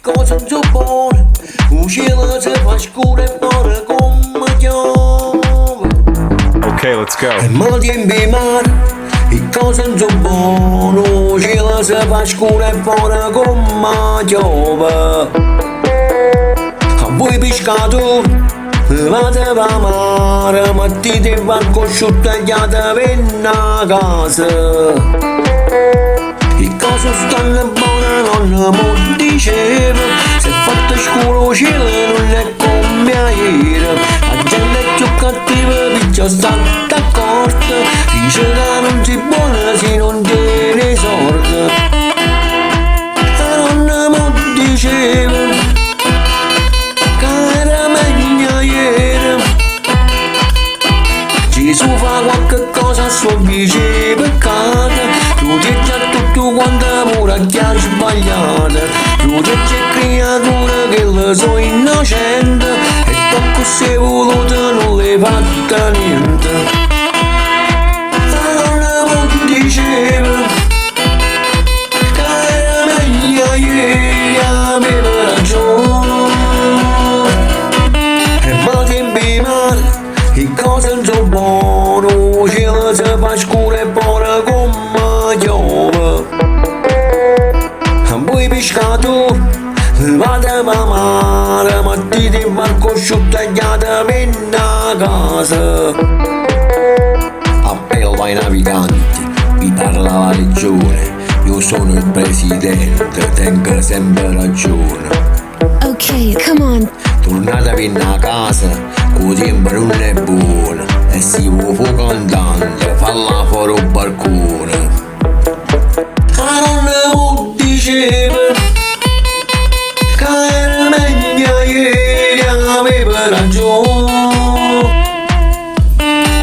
cosa non so buono, uscire se fa scure fuori come piove. Okay, let's go. E mi tiempi mare, cosa non so buono, uscire se fa scure fuori come piove. A voi pescatori, vado a mare, mettete il barco asciutto e venna a casa. E cosa stanno buone non mi diceva, se fatto scuro cielo non è come ieri. La gente è più cattiva perché sta d'accordo, dice che non si buona se non tiene sorte. E non mi diceva che era meglio ieri. Gesù fa qualche cosa a suo vice peccato, tu ti già tutto quanto amore che ha sbagliato, tu ti c'è creatura che lo so innocente, e tocco se voluto non le fatta niente. Non mi diceva che era meglio ieri, aveva ragione. E mi tempi male, e cosa non so buono, cielo si fa scuro e buona come piove. A voi pescatori, vado a mare, mettete il barco asciutto e venna a casa. Appello ai naviganti, vi parla la regione, io sono il presidente, tengo sempre ragione. Okay, come on. Tornatevi a casa, con tempo non è buono, e si può cantando, falla fuori un balcone. Non mi diceva che era meglio ieri, aveva ragione.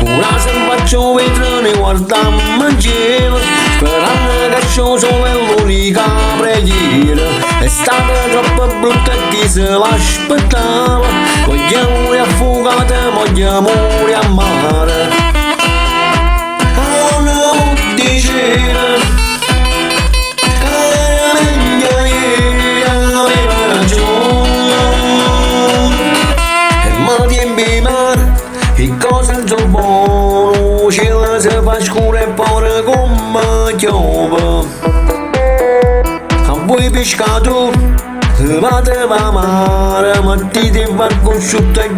Ora se faccio vetro ne guardammo insieme, sperando che ciò è l'unica preghiera. È stata troppo brutta chi se l'aspettava, con gli amori affogati, ma gli amori a mare. Non mi diceva che era meglio ieri, aveva ragione. E mi tiempi mare, e cosa non so buono, cielo si fa scuro e fuori come piove. A voi pescatori, vado a mare, mettete il barco asciutto e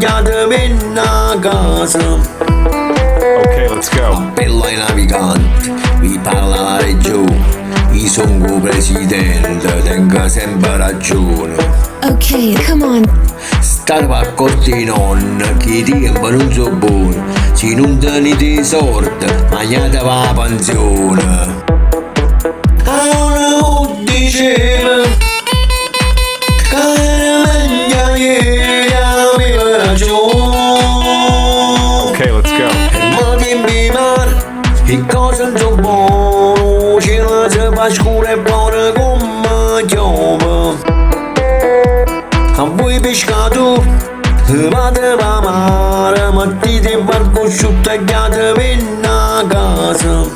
venna a casa. Okay, let's go. Appello ai naviganti, vi parla la regione, io sono il presidente, tengo sempre ragione. Okay, come on. State accorti non, che tempo non so buono, se non tenete sorte, mangiate la pensione. Non mi diceva che era meglio ieri, aveva ragione. Okay, let's go. E mi tempi mare, e cosa non so buono, cielo si fa scuro e buona come piove. A voi pescatori, vado a mare, mettete il barco asciutto e venna a casa.